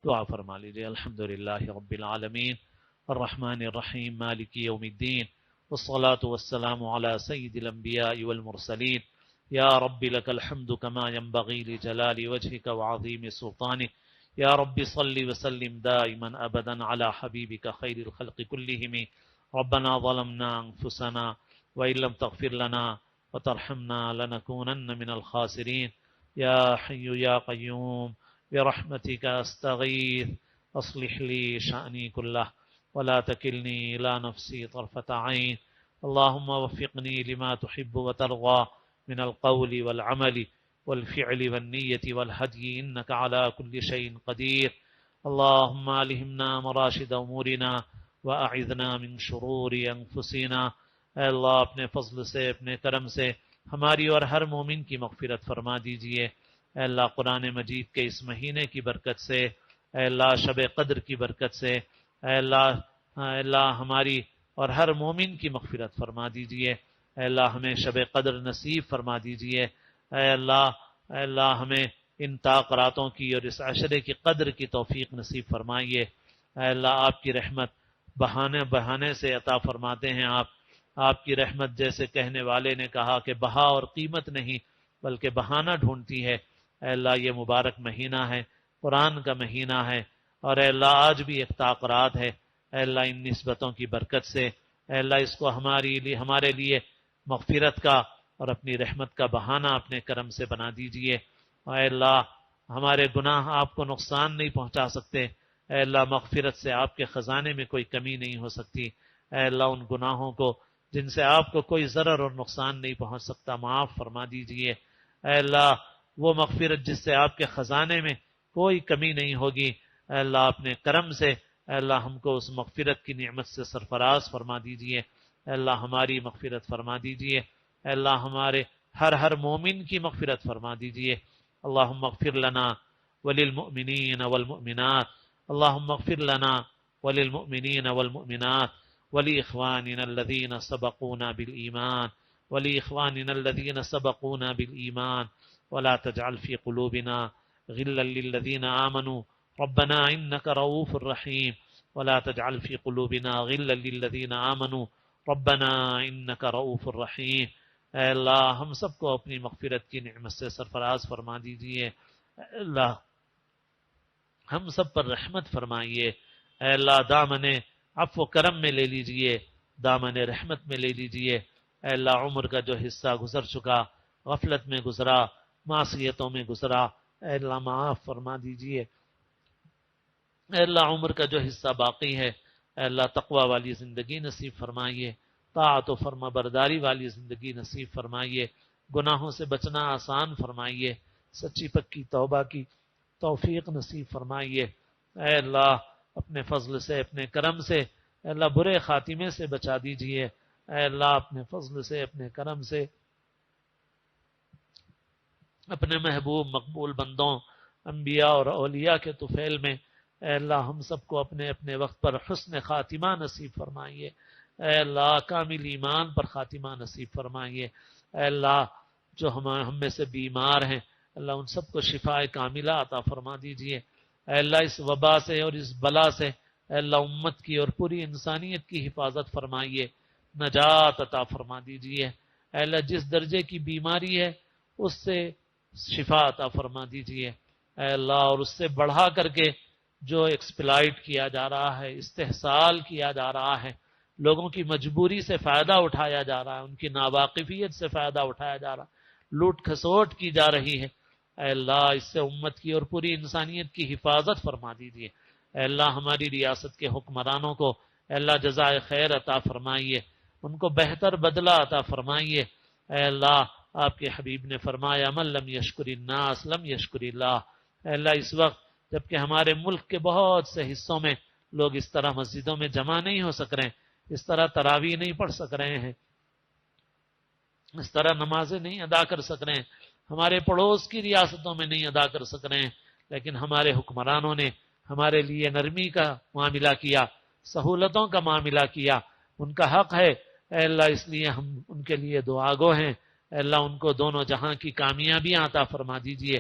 دعا فرما لیجیے۔ الحمدللہ رب العالمین الرحمن الرحیم مالک یوم الدین والصلاة والسلام على سید الانبیاء والمرسلین یا رب لك الحمد كما ينبغي لجلال وجهك وعظيم سلطانك یا رب صل وسلم دائما ابدا على حبیبك خیر الخلق كلهم ربنا ظلمنا انفسنا وان لم تغفر لنا وترحمنا لنكونن من الخاسرين يا حي يا قيوم برحمتك استغيث اصلح لي شأني كله ولا تكلني الى نفسي طرفة عين اللهم وفقني لما تحب وترضى من القول والعمل والفعل والنية والهدي إنك على كل شيء قدير اللهم ألهمنا مراشد أمورنا وأعذنا من شرور أنفسنا۔ اے اللہ اپنے فضل سے اپنے کرم سے ہماری اور ہر مومن کی مغفرت فرما دیجئے۔ اے اللہ قرآن مجید کے اس مہینے کی برکت سے، اے اللہ شب قدر کی برکت سے، اے اللہ ہماری اور ہر مومن کی مغفرت فرما دیجئے۔ اے اللہ ہمیں شب قدر نصیب فرما دیجئے۔ اے اللہ ہمیں ان طاق راتوں کی اور اس عشرے کی قدر کی توفیق نصیب فرمائیے۔ اے اللہ آپ کی رحمت بہانے سے عطا فرماتے ہیں آپ کی رحمت جیسے کہنے والے نے کہا کہ بہا اور قیمت نہیں بلکہ بہانہ ڈھونڈتی ہے۔ اے اللہ یہ مبارک مہینہ ہے، قرآن کا مہینہ ہے، اور اے اللہ آج بھی ایک طاق رات ہے۔ اے اللہ ان نسبتوں کی برکت سے اے اللہ اس کو ہمارے لیے مغفرت کا اور اپنی رحمت کا بہانہ اپنے کرم سے بنا دیجئے۔ اے اللہ ہمارے گناہ آپ کو نقصان نہیں پہنچا سکتے۔ اے اللہ مغفرت سے آپ کے خزانے میں کوئی کمی نہیں ہو سکتی۔ اے اللہ ان گناہوں کو جن سے آپ کو کوئی ضرر اور نقصان نہیں پہنچ سکتا معاف فرما دیجئے۔ اے اللہ وہ مغفرت جس سے آپ کے خزانے میں کوئی کمی نہیں ہوگی، اے اللہ اپنے کرم سے اے اللہ ہم کو اس مغفرت کی نعمت سے سرفراز فرما دیجئے۔ اے اللہ ہماری مغفرت فرما دیجئے۔ اے اللہ ہمارے ہر مومن کی مغفرت فرما دیجئے۔ اللہم اغفر لنا وللمؤمنین والمؤمنات، اللہم اغفر لنا وللمؤمنین والمؤمنات ولإخواننا الذين سبقونا بالإيمان ولإخواننا الذين سبقونا بالإيمان ولا تجعل في قلوبنا غلا للذين آمنوا ربنا إنك رؤوف رحيم ولا تجعل في قلوبنا غلا للذين آمنوا ربنا إنك رؤوف رحيم۔ اے اللہ ہم سب کو اپنی مغفرت کی نعمت سے سرفراز فرما دیجئے۔ اے اللہ ہم سب پر رحمت فرمائیے۔ اے اللہ دامن عفو و کرم میں لے لیجئے، دامن رحمت میں لے لیجئے۔ اے اللہ عمر کا جو حصہ گزر چکا، غفلت میں گزرا، معصیتوں میں گزرا، اے اللہ معاف فرما دیجئے۔ اے اللہ عمر کا جو حصہ باقی ہے، اے اللہ تقوی والی زندگی نصیب فرمائیے، طاعت و فرما برداری والی زندگی نصیب فرمائیے، گناہوں سے بچنا آسان فرمائیے، سچی پکی توبہ کی توفیق نصیب فرمائیے۔ اے اللہ اپنے فضل سے اپنے کرم سے اے اللہ برے خاتمے سے بچا دیجئے۔ اے اللہ اپنے فضل سے اپنے کرم سے اپنے محبوب مقبول بندوں انبیاء اور اولیاء کے طفیل میں اے اللہ ہم سب کو اپنے اپنے وقت پر حسن خاتمہ نصیب فرمائیے۔ اے اللہ کامل ایمان پر خاتمہ نصیب فرمائیے۔ اے اللہ جو ہم میں سے بیمار ہیں اللہ ان سب کو شفاء کاملہ عطا فرما دیجئے۔ اے اللہ اس وبا سے اور اس بلا سے اے اللہ امت کی اور پوری انسانیت کی حفاظت فرمائیے، نجات عطا فرما دیجئے۔ اے اللہ جس درجے کی بیماری ہے اس سے شفا عطا فرما دیجئے۔ اے اللہ اور اس سے بڑھا کر کے جو ایکسپلائٹ کیا جا رہا ہے، استحصال کیا جا رہا ہے، لوگوں کی مجبوری سے فائدہ اٹھایا جا رہا ہے، ان کی ناواقفیت سے فائدہ اٹھایا جا رہا ہے، لوٹ کھسوٹ کی جا رہی ہے، اے اللہ اس سے امت کی اور پوری انسانیت کی حفاظت فرما دیجئے۔ اے اللہ ہماری ریاست کے حکمرانوں کو اے اللہ جزائے خیر عطا فرمائیے، ان کو بہتر بدلہ عطا فرمائیے۔ اے اللہ آپ کے حبیب نے فرمایا من لم یشکر الناس لم یشکر اللہ۔ اے اللہ اس وقت جبکہ ہمارے ملک کے بہت سے حصوں میں لوگ اس طرح مسجدوں میں جمع نہیں ہو سک رہے ہیں، اس طرح تراویح نہیں پڑھ سک رہے ہیں، اس طرح نمازیں نہیں ادا کر سک رہے ہیں، ہمارے پڑوس کی ریاستوں میں نہیں ادا کر سک رہے ہیں، لیکن ہمارے حکمرانوں نے ہمارے لیے نرمی کا معاملہ کیا، سہولتوں کا معاملہ کیا، ان کا حق ہے۔ اے اللہ اس لیے ہم ان کے لیے دعا گو ہیں۔ اے اللہ ان کو دونوں جہاں کی کامیابیاں عطا فرما دیجئے،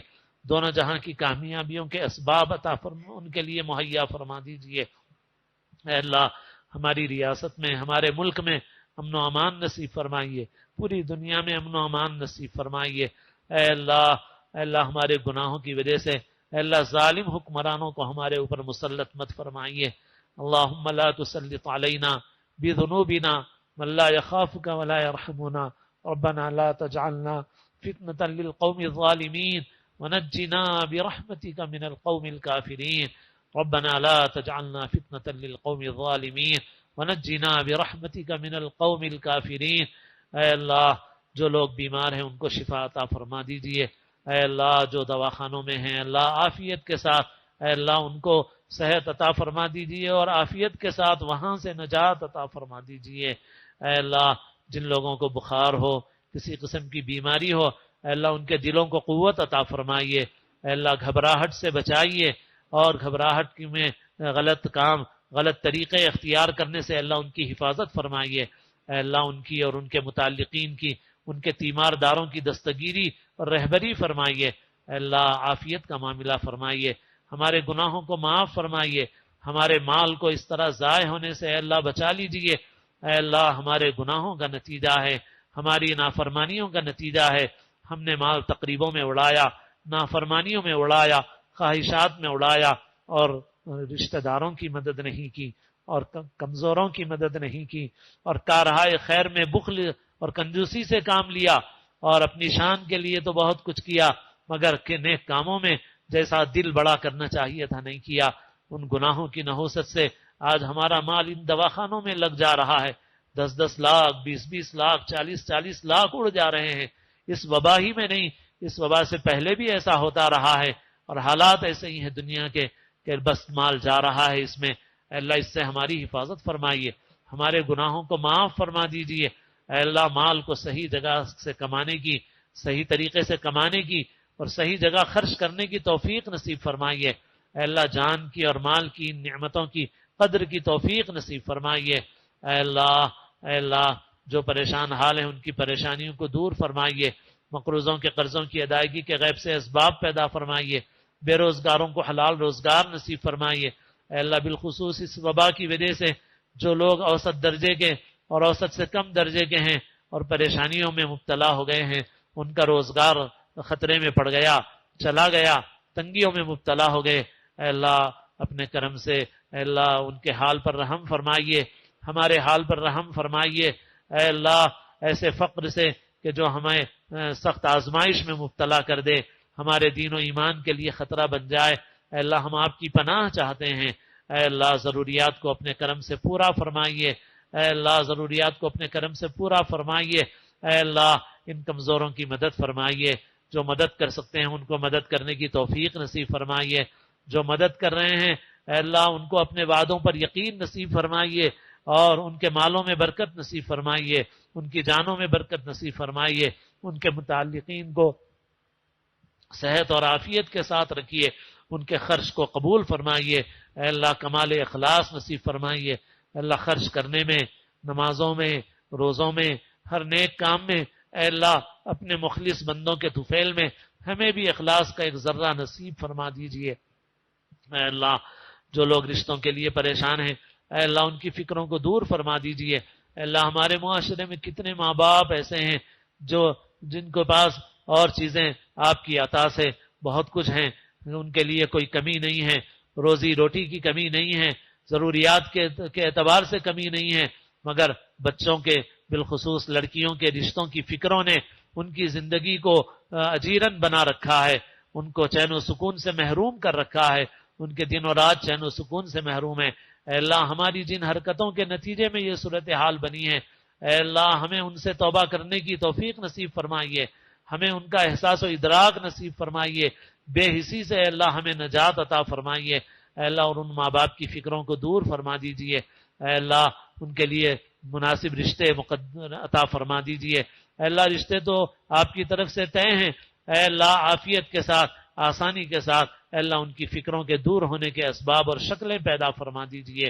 دونوں جہاں کی کامیابیوں کے اسباب عطا فرما ان کے لیے مہیا فرما دیجئے۔ اے اللہ ہماری ریاست میں، ہمارے ملک میں امن و امان نصیب فرمائیے، پوری دنیا میں امن و امان نصیب فرمائیے۔ اے اللہ ہمارے گناہوں کی وجہ سے اے اللہ ظالم حکمرانوں کو ہمارے اوپر مسلط مت فرمائیے۔ اللہم لا تسلط علینا بذنوبنا من لا يخافك ولا يرحمنا ربنا لا تجعلنا فتنة للقوم الظالمين ونجنا برحمتك من القوم الكافرين ربنا لا تجعلنا فتنة للقوم الظالمين ونجنا برحمتك من القوم الكافرين۔ اے اللہ جو لوگ بیمار ہیں ان کو شفا عطا فرما دیجئے۔ اے اللہ جو دواخانوں میں ہیں اللہ عافیت کے ساتھ اے اللہ ان کو صحت عطا فرما دیجئے اور عافیت کے ساتھ وہاں سے نجات عطا فرما دیجئے۔ اے اللہ جن لوگوں کو بخار ہو، کسی قسم کی بیماری ہو، اے اللہ ان کے دلوں کو قوت عطا فرمائیے۔ اے اللہ گھبراہٹ سے بچائیے اور گھبراہٹ میں غلط کام، غلط طریقے اختیار کرنے سے اللہ ان کی حفاظت فرمائیے۔ اے اللہ ان کی اور ان کے متعلقین کی، ان کے تیمار داروں کی دستگیری اور رہبری فرمائیے۔ اے اللہ عافیت کا معاملہ فرمائیے، ہمارے گناہوں کو معاف فرمائیے، ہمارے مال کو اس طرح ضائع ہونے سے اے اللہ بچا لیجئے۔ اے اللہ ہمارے گناہوں کا نتیجہ ہے، ہماری نافرمانیوں کا نتیجہ ہے، ہم نے مال تقریبوں میں اڑایا، نافرمانیوں میں اڑایا، خواہشات میں اڑایا اور رشتہ داروں کی مدد نہیں کی اور کمزوروں کی مدد نہیں کی اور کارہائے خیر میں بخل اور کنجوسی سے کام لیا اور اپنی شان کے لیے تو بہت کچھ کیا مگر کہ نیک کاموں میں جیسا دل بڑا کرنا چاہیے تھا نہیں کیا۔ ان گناہوں کی نحوست سے آج ہمارا مال ان دواخانوں میں لگ جا رہا ہے، 10-10 لاکھ، 20-20 لاکھ، 40-40 لاکھ اڑ جا رہے ہیں۔ اس وبا ہی میں نہیں، اس وبا سے پہلے بھی ایسا ہوتا رہا ہے اور حالات ایسے ہی ہیں دنیا کے کہ بس مال جا رہا ہے اس میں۔ اے اللہ اس سے ہماری حفاظت فرمائیے، ہمارے گناہوں کو معاف فرما دیجئے۔ اے اللہ مال کو صحیح جگہ سے کمانے کی، صحیح طریقے سے کمانے کی اور صحیح جگہ خرچ کرنے کی توفیق نصیب فرمائیے۔ اے اللہ جان کی اور مال کی نعمتوں کی قدر کی توفیق نصیب فرمائیے۔ اے اللہ جو پریشان حال ہیں ان کی پریشانیوں کو دور فرمائیے، مقروضوں کے قرضوں کی ادائیگی کے غیب سے اسباب پیدا فرمائیے، بے روزگاروں کو حلال روزگار نصیب فرمائیے۔ اے اللہ بالخصوص اس وبا کی وجہ سے جو لوگ اوسط درجے کے اور اوسط سے کم درجے کے ہیں اور پریشانیوں میں مبتلا ہو گئے ہیں، ان کا روزگار خطرے میں پڑ گیا، چلا گیا، تنگیوں میں مبتلا ہو گئے، اے اللہ اپنے کرم سے اے اللہ ان کے حال پر رحم فرمائیے، ہمارے حال پر رحم فرمائیے۔ اے اللہ ایسے فقر سے کہ جو ہمیں سخت آزمائش میں مبتلا کر دے، ہمارے دین و ایمان کے لیے خطرہ بن جائے، اے اللہ ہم آپ کی پناہ چاہتے ہیں۔ اے اللہ ضروریات کو اپنے کرم سے پورا فرمائیے، اے اللہ ضروریات کو اپنے کرم سے پورا فرمائیے۔ اے اللہ ان کمزوروں کی مدد فرمائیے، جو مدد کر سکتے ہیں ان کو مدد کرنے کی توفیق نصیب فرمائیے، جو مدد کر رہے ہیں اے اللہ ان کو اپنے وعدوں پر یقین نصیب فرمائیے اور ان کے مالوں میں برکت نصیب فرمائیے، ان کی جانوں میں برکت نصیب فرمائیے، ان کے متعلقین کو صحت اور عافیت کے ساتھ رکھیے، ان کے خرچ کو قبول فرمائیے۔ اے اللہ کمال اخلاص نصیب فرمائیے۔ اے اللہ خرچ کرنے میں، نمازوں میں، روزوں میں، ہر نیک کام میں اے اللہ اپنے مخلص بندوں کے طفیل میں ہمیں بھی اخلاص کا ایک ذرہ نصیب فرما دیجئے۔ اے اللہ جو لوگ رشتوں کے لیے پریشان ہیں اے اللہ ان کی فکروں کو دور فرما دیجئے۔ اے اللہ ہمارے معاشرے میں کتنے ماں باپ ایسے ہیں جن کے پاس اور چیزیں آپ کی عطا سے بہت کچھ ہیں، ان کے لیے کوئی کمی نہیں ہے، روزی روٹی کی کمی نہیں ہے، ضروریات کے اعتبار سے کمی نہیں ہے، مگر بچوں کے بالخصوص لڑکیوں کے رشتوں کی فکروں نے ان کی زندگی کو اجیرن بنا رکھا ہے، ان کو چین و سکون سے محروم کر رکھا ہے، ان کے دن و رات چین و سکون سے محروم ہے۔ اے اللہ ہماری جن حرکتوں کے نتیجے میں یہ صورتحال بنی ہے اے اللہ ہمیں ان سے توبہ کرنے کی توفیق نصیب فرمائیے، ہمیں ان کا احساس و ادراک نصیب فرمائیے، بے حسی سے اے اللہ ہمیں نجات عطا فرمائیے۔ اے اللہ اور ان ماں باپ کی فکروں کو دور فرما دیجئے۔ اے اللہ ان کے لیے مناسب رشتے عطا فرما دیجئے۔ اے اللہ رشتے تو آپ کی طرف سے طے ہیں، اے اللہ عافیت کے ساتھ، آسانی کے ساتھ اے اللہ ان کی فکروں کے دور ہونے کے اسباب اور شکلیں پیدا فرما دیجئے۔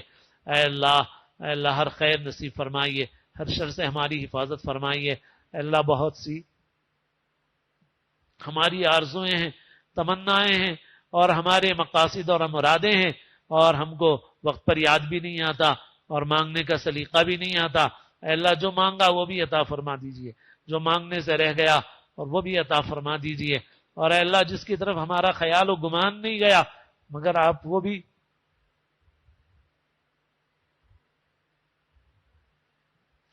اے اللہ ہر خیر نصیب فرمائیے، ہر شر سے ہماری حفاظت فرمائیے۔ اے اللہ بہت سی ہماری آرزویں ہیں تمنائیں ہیں اور ہمارے مقاصد اور مرادیں ہیں، اور ہم کو وقت پر یاد بھی نہیں آتا اور مانگنے کا سلیقہ بھی نہیں آتا۔ اے اللہ جو مانگا وہ بھی عطا فرما دیجئے، جو مانگنے سے رہ گیا اور وہ بھی عطا فرما دیجئے، اور اے اللہ جس کی طرف ہمارا خیال و گمان نہیں گیا مگر آپ وہ بھی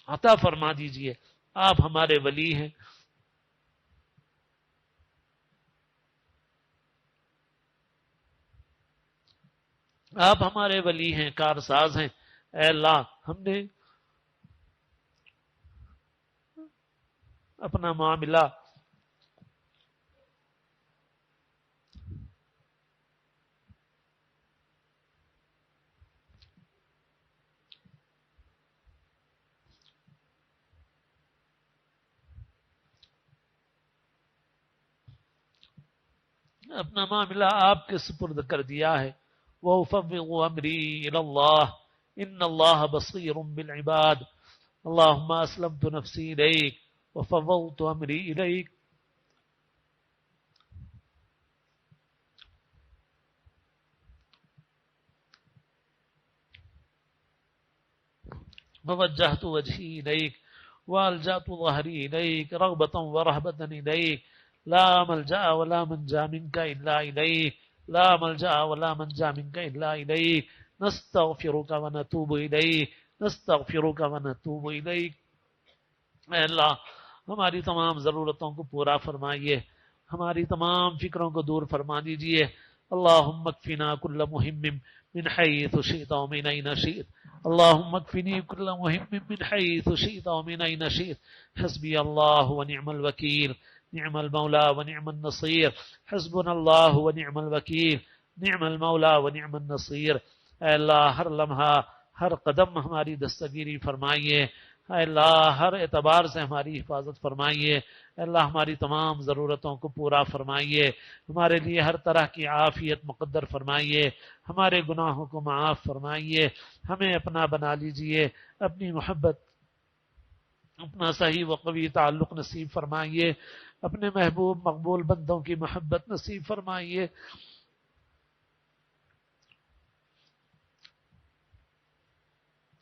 عطا فرما دیجئے۔ آپ ہمارے ولی ہیں، آپ ہمارے ولی ہیں، کارساز ہیں۔ اے اللہ ہم نے اپنا معاملہ آپ کے سپرد کر دیا ہے۔ وَأُفَوِّضُ أَمْرِي إِلَى اللَّهِ إِنَّ اللَّهَ بَصِيرٌ بِالْعِبَادِ اللهم أسلمت نفسي إليك وفوضت أمري إليك ووجهت وجهي إليك وألجأت ظهري إليك رغبة ورهبة إليك لا ملجأ ولا منجا منك إلا إليك لا ملجأ ولا منجا منك إلا إليك نستغفرك ونتوب إليك نستغفرك ونتوب إليك۔ اے اللہ ہماری تمام ضرورتوں کو پورا فرمائیے، ہماری تمام فکروں کو دور فرما دیجئے۔ اللہم اکفنا کل مہم من حیث شئت ومن این شئت اللہم اکفنی کل مہم من حیث شئت ومن این شئت حسبی اللہ ونعم الوکیل نعم المولا ونعم النصیر حسبنا اللہ ونعم الوکیل نعم المولا ونعم النصیر۔ اے اللہ ہر لمحہ ہر قدم ہماری دستگیری فرمائیے، اے اللہ ہر اعتبار سے ہماری حفاظت فرمائیے، اے اللہ ہماری تمام ضرورتوں کو پورا فرمائیے، ہمارے لیے ہر طرح کی عافیت مقدر فرمائیے، ہمارے گناہوں کو معاف فرمائیے، ہمیں اپنا بنا لیجئے، اپنی محبت اپنا صحیح و قوی تعلق نصیب فرمائیے، اپنے محبوب مقبول بندوں کی محبت نصیب فرمائیے۔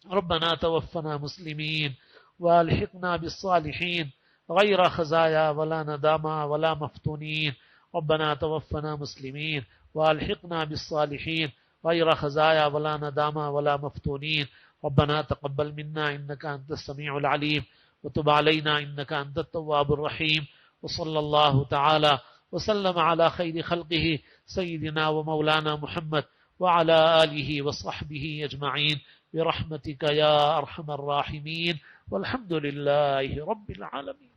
ربنا توفنا مسلمين والحقنا بالصالحين غير خزايا ولا ندامى ولا مفتونين ربنا توفنا مسلمين والحقنا بالصالحين غير خزايا ولا ندامى ولا مفتونين ربنا تقبل منا إنك أنت السميع العليم وتب علينا إنك أنت التواب الرحيم وصلى الله تعالى وسلم على خير خلقه سيدنا ومولانا محمد وعلى آله وصحبه أجمعين برحمتك يا أرحم الراحمين والحمد لله رب العالمين۔